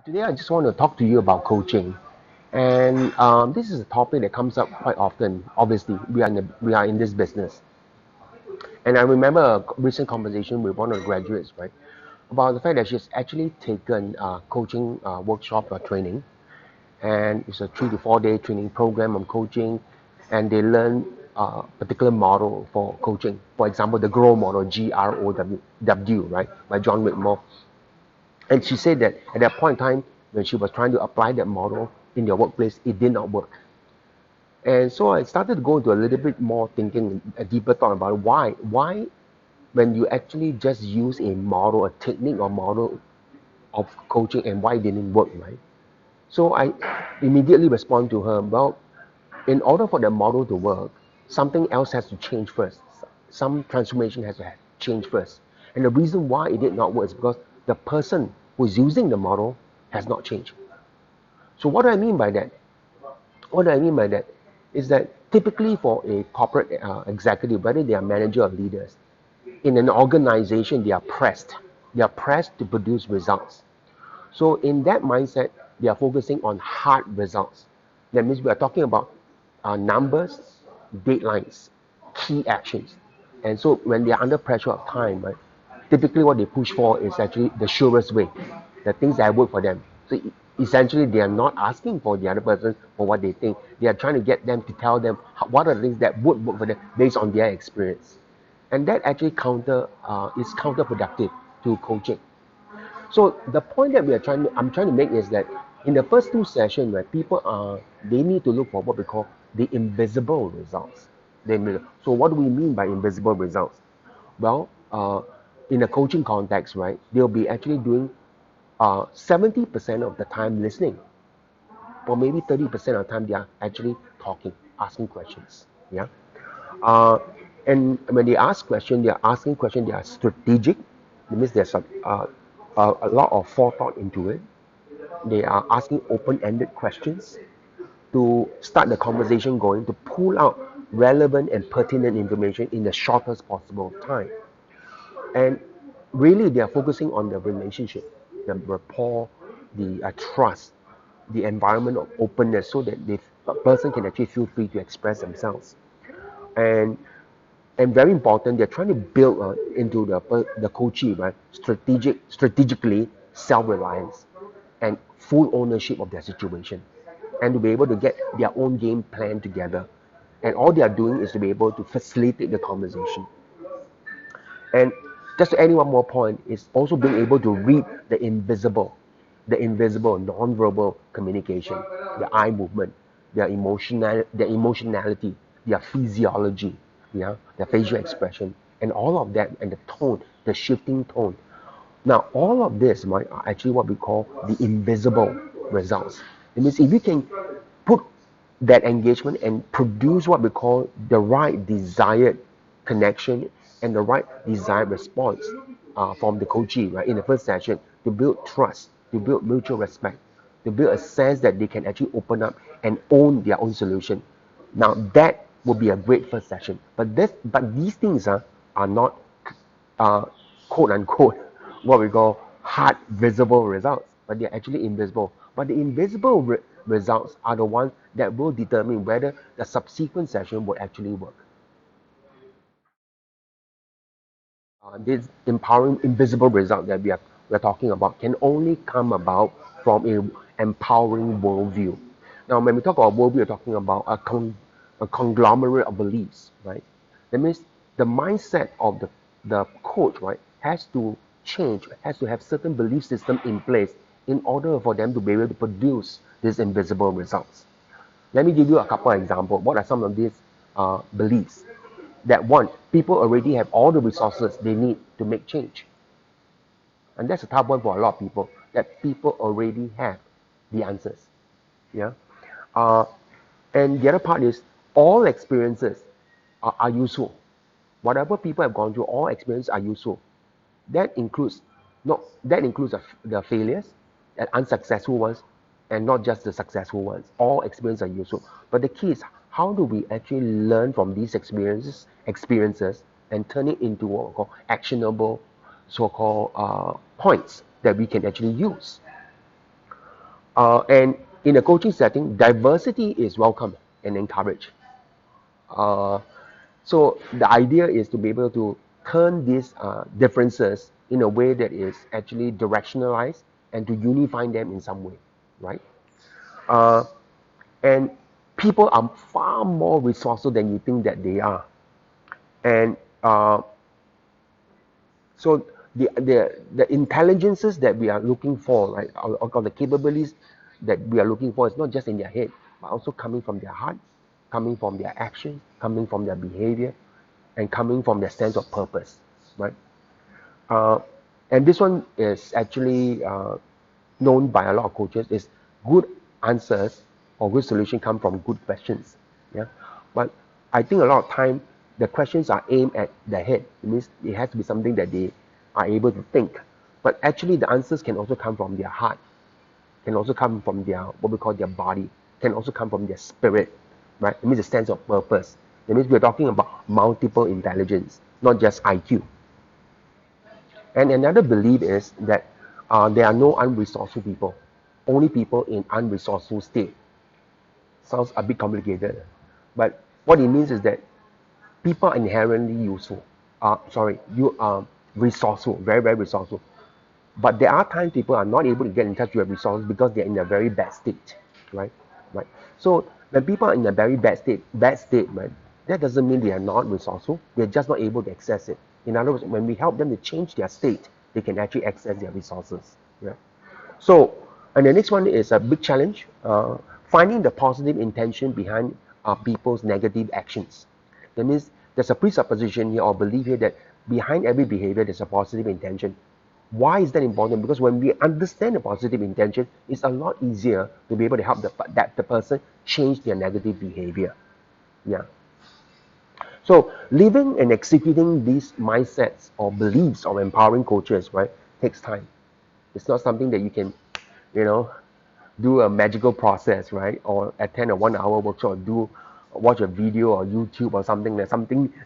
Today, I just want to talk to you about coaching, and this is a topic that comes up quite often. Obviously, we are in this business, and I remember a recent conversation with one of the graduates, right, about the fact that she's actually taken coaching workshop or training, and it's a 3 to 4 day training program on coaching, and they learn a particular model for coaching. For example, the GROW model, GROW, right, by John Whitmore. And she said that at that point in time, when she was trying to apply that model in their workplace, it did not work. And so I started to go into a little bit more thinking, a deeper thought about why. Why, when you actually just use a model, a technique or model of coaching, and why it didn't work, right? So I immediately respond to her, well, in order for the model to work, something else has to change first. Some transformation has to change first. And the reason why it did not work is because the person who's using the model has not changed. So what do I mean by that? What do I mean by that? Is that typically for a corporate executive, whether they are manager or leaders, in an organization, they are pressed. They are pressed to produce results. So in that mindset, they are focusing on hard results. That means we are talking about numbers, deadlines, key actions. And so when they are under pressure of time, right, typically what they push for is actually the surest way, the things that work for them. So essentially, they are not asking for the other person for what they think. They are trying to get them to tell them what are the things that would work for them based on their experience. And that actually is counterproductive to coaching. So the point that I'm trying to make is that in the first two sessions, where they need to look for what we call the invisible results. So what do we mean by invisible results? Well, in a coaching context, right, they'll be actually doing 70% of the time listening, or maybe 30% of the time they are actually talking, asking questions. Yeah. Uh, and when they ask questions, they are asking questions. They are strategic. That means there's a lot of forethought into it. They are asking open-ended questions to start the conversation going, to pull out relevant and pertinent information in the shortest possible time. And really, they are focusing on the relationship, the rapport, the trust, the environment of openness, so that the person can actually feel free to express themselves. And very important, they're trying to build into the coachee, right, strategically self-reliance and full ownership of their situation, and to be able to get their own game plan together. And all they are doing is to be able to facilitate the conversation. And just to add one more point, is also being able to read the invisible non-verbal communication, the eye movement, their emotionality, their physiology, yeah, their facial expression, and all of that, and the tone, the shifting tone. Now, all of this, right, are actually what we call the invisible results. It means if you can put that engagement and produce what we call the right desired connection and the right desired response from the coachee, right, in the first session, to build trust, to build mutual respect, to build a sense that they can actually open up and own their own solution. Now, that would be a great first session. But these things are not uh, quote unquote what we call hard visible results, but they're actually invisible. But the invisible results are the ones that will determine whether the subsequent session will actually work. This empowering invisible result that we're talking about can only come about from a empowering worldview. Now, when we talk about worldview, we're talking about a conglomerate of beliefs, right? That means the mindset of the coach, right, has to change, has to have certain belief system in place in order for them to be able to produce these invisible results. Let me give you a couple of examples. What are some of these beliefs? That one, people already have all the resources they need to make change. And that's a tough one for a lot of people, that people already have the answers. Yeah. Uh, and the other part is all experiences are useful. Whatever people have gone through, all experiences are useful. That includes the failures, the unsuccessful ones, and not just the successful ones. All experiences are useful. But the key is, how do we actually learn from these experiences and turn it into what we call actionable, so-called points that we can actually use. And in a coaching setting, diversity is welcome and encouraged. Uh, so the idea is to be able to turn these differences in a way that is actually directionalized and to unify them in some way, right? Uh, and people are far more resourceful than you think that they are. And so the intelligences that we are looking for, right, or the capabilities that we are looking for is not just in their head, but also coming from their heart, coming from their actions, coming from their behavior, and coming from their sense of purpose, right? Uh, and this one is actually known by a lot of coaches is good answers or good solution come from good questions. Yeah, but I think a lot of time the questions are aimed at the head. It means it has to be something that they are able to think. But actually, the answers can also come from their heart, can also come from their what we call their body, can also come from their spirit, right? It means a sense of purpose. That means we're talking about multiple intelligence, not just IQ. And another belief is that there are no unresourceful people, only people in unresourceful state. Sounds a bit complicated, but what it means is that people are inherently useful. You are resourceful, very, very resourceful. But there are times people are not able to get in touch with resources because they're in a very bad state, right? Right. So when people are in a very bad state, right, that doesn't mean they are not resourceful. They're just not able to access it. In other words, when we help them to change their state, they can actually access their resources. Yeah. So, and the next one is a big challenge, finding the positive intention behind people's negative actions. That means there's a presupposition here or belief here that behind every behavior there's a positive intention. Why is that important? Because when we understand the positive intention, it's a lot easier to be able to help the person change their negative behavior. Yeah. So living and executing these mindsets or beliefs of empowering coaches, right, takes time. It's not something that you can, you know, do a magical process, right? Or attend a 1 hour workshop, or watch a video or YouTube or something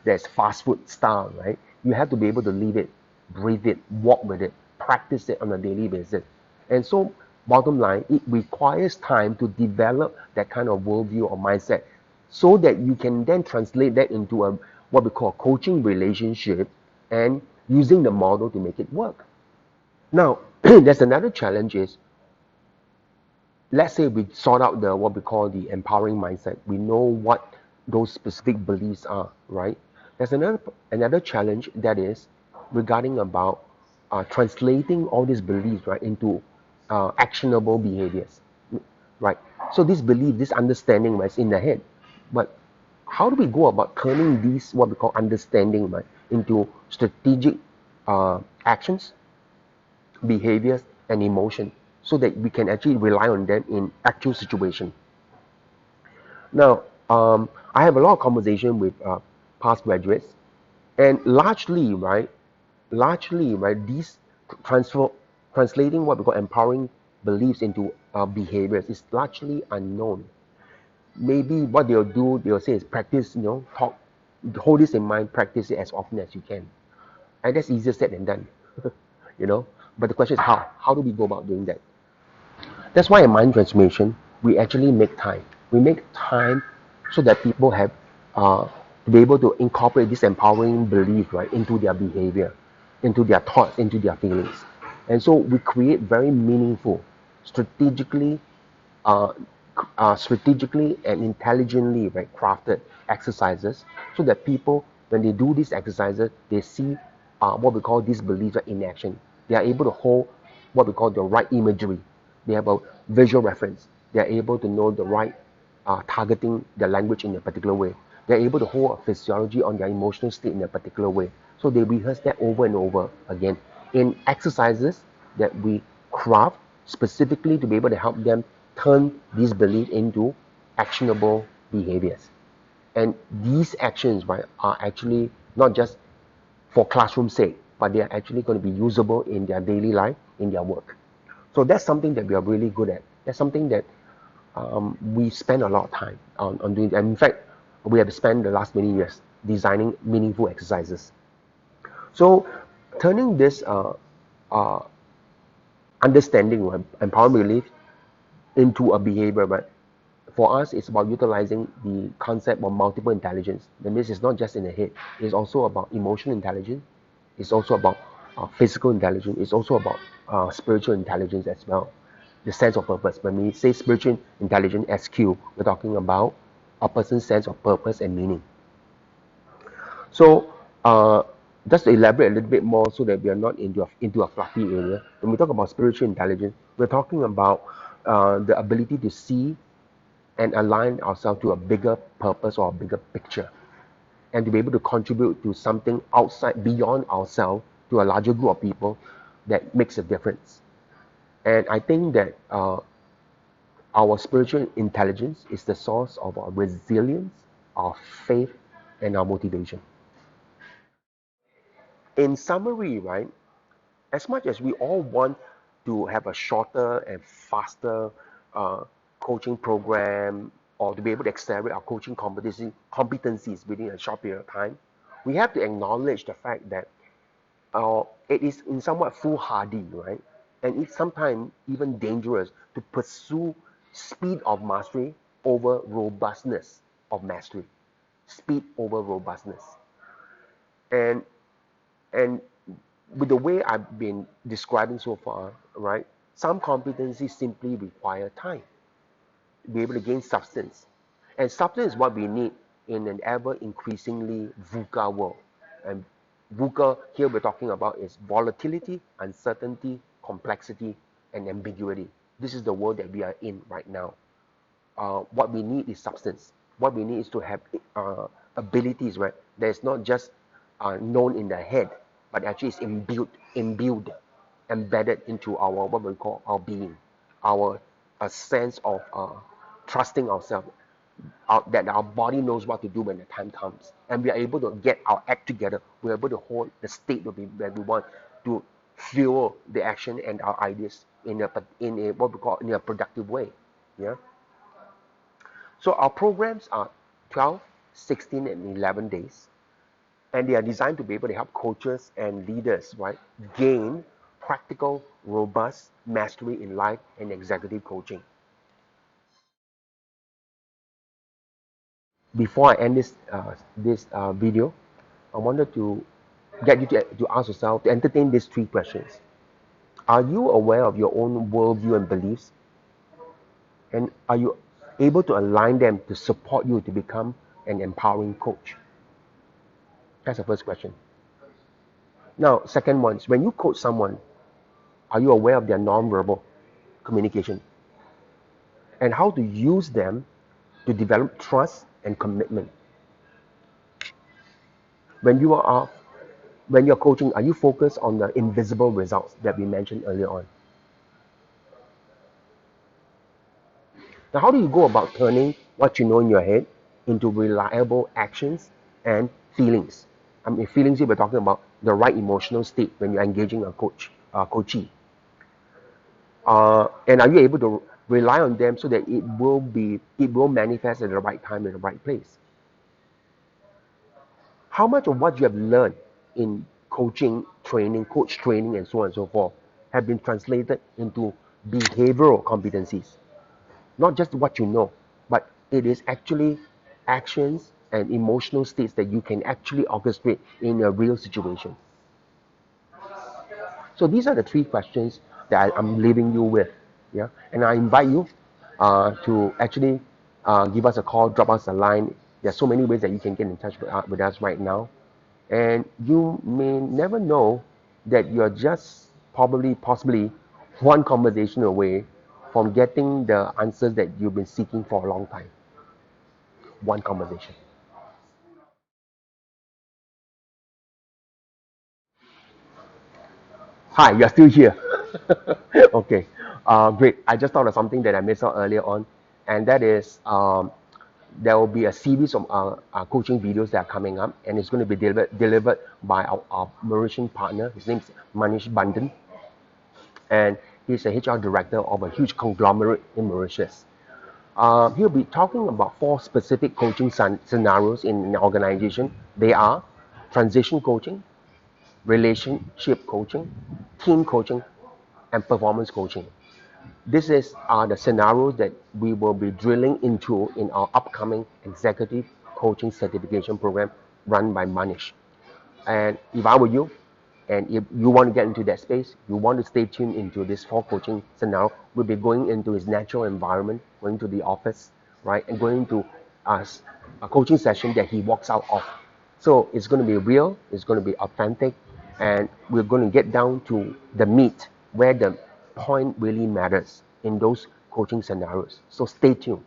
that's fast food style, right? You have to be able to live it, breathe it, walk with it, practice it on a daily basis. And so, bottom line, it requires time to develop that kind of worldview or mindset so that you can then translate that into a what we call coaching relationship and using the model to make it work. Now, there's another challenge is let's say we sort out the what we call the empowering mindset. We know what those specific beliefs are, right? There's another challenge that is regarding about translating all these beliefs, right, into actionable behaviors, right? So this belief, this understanding, right, is in the head, but how do we go about turning these what we call understanding, right, into strategic actions, behaviors, and emotion, so that we can actually rely on them in actual situation. Now, I have a lot of conversation with past graduates, and largely, these transfer translating what we call empowering beliefs into behaviors is largely unknown. Maybe what they'll say is practice, talk, hold this in mind, practice it as often as you can, and that's easier said than done, you know. But the question is how? How do we go about doing that? That's why in mind transformation, we actually make time. We make time so that people have to be able to incorporate this empowering belief, right, into their behavior, into their thoughts, into their feelings. And so we create very meaningful, strategically, uh, strategically and intelligently, right, crafted exercises so that people, when they do these exercises, they see what we call these beliefs in action. They are able to hold what we call the right imagery. They have a visual reference. They are able to know the right targeting their language in a particular way. They're able to hold a physiology on their emotional state in a particular way. So they rehearse that over and over again in exercises that we craft specifically to be able to help them turn these beliefs into actionable behaviors. And these actions, right, are actually not just for classroom sake, but they are actually going to be usable in their daily life, in their work. So that's something that we are really good at. That's something that we spend a lot of time on doing. And in fact, we have spent the last many years designing meaningful exercises. So turning this uh, understanding, empowerment belief, into a behavior, but for us, it's about utilizing the concept of multiple intelligence. That means it's not just in the head. It's also about emotional intelligence. It's also about physical intelligence. It's also about spiritual intelligence as well. The sense of purpose. When we say spiritual intelligence SQ, we're talking about a person's sense of purpose and meaning. So, just to elaborate a little bit more so that we are not into a fluffy area, when we talk about spiritual intelligence, we're talking about the ability to see and align ourselves to a bigger purpose or a bigger picture, and to be able to contribute to something outside, beyond ourselves, to a larger group of people that makes a difference. And I think that our spiritual intelligence is the source of our resilience, our faith, and our motivation. In summary, right, as much as we all want to have a shorter and faster uh, coaching program, or to be able to accelerate our coaching competencies within a short period of time, we have to acknowledge the fact that it is in somewhat foolhardy, right? And it's sometimes even dangerous to pursue speed of mastery over robustness of mastery. Speed over robustness. And and with the way I've been describing so far, right? Some competencies simply require time to be able to gain substance. And substance is what we need in an ever increasingly VUCA world. And VUCA here we're talking about is volatility, uncertainty, complexity, and ambiguity. This is the world that we are in right now. What we need is substance. What we need is to have abilities, right? That is not just known in the head, but actually is imbued, embedded into our what we call our being, our a sense of trusting ourselves, that our body knows what to do when the time comes, and we are able to get our act together. We're able to hold the state that we want to fuel the action and our ideas in a what we call in a productive way. Yeah. So our programs are 12, 16, and 11 days, and they are designed to be able to help coaches and leaders, right, gain practical, robust mastery in life and executive coaching. Before I end this video, I wanted to get you to ask yourself, to entertain these three questions. Are you aware of your own worldview and beliefs? And are you able to align them to support you to become an empowering coach? That's the first question. Now, second one is, when you coach someone, are you aware of their non-verbal communication and how to use them to develop trust and commitment? When you are when you're coaching, are you focused on the invisible results that we mentioned earlier on? Now, how do you go about turning what you know in your head into reliable actions and feelings? I mean, feelings here we're talking about the right emotional state when you're engaging a coachee. And are you able to rely on them so that it will manifest at the right time in the right place? How much of what you have learned in coaching training, coach training, and so on and so forth have been translated into behavioral competencies? Not just what you know, but it is actually actions and emotional states that you can actually orchestrate in a real situation. So these are the three questions that I'm leaving you with. Yeah, and I invite you to actually give us a call, drop us a line. There's so many ways that you can get in touch with us right now, and you may never know that you're just possibly one conversation away from getting the answers that you've been seeking for a long time. One conversation. Hi, you're still here. Okay, great. I just thought of something that I missed out earlier on, and that is there will be a series of coaching videos that are coming up, and it's going to be delivered by our Mauritian partner. His name is Manish Bandan, and he's a HR director of a huge conglomerate in Mauritius. He'll be talking about four specific coaching scenarios in an organization. They are transition coaching, relationship coaching, team coaching, and performance coaching. This is the scenarios that we will be drilling into in our upcoming executive coaching certification program run by Manish. And if I were you, and if you want to get into that space, you want to stay tuned into this 4 coaching scenario. We'll be going into his natural environment, going to the office, right, and going to a coaching session that he walks out of. So it's going to be real, it's going to be authentic, and we're going to get down to the meat where the point really matters in those coaching scenarios. So stay tuned.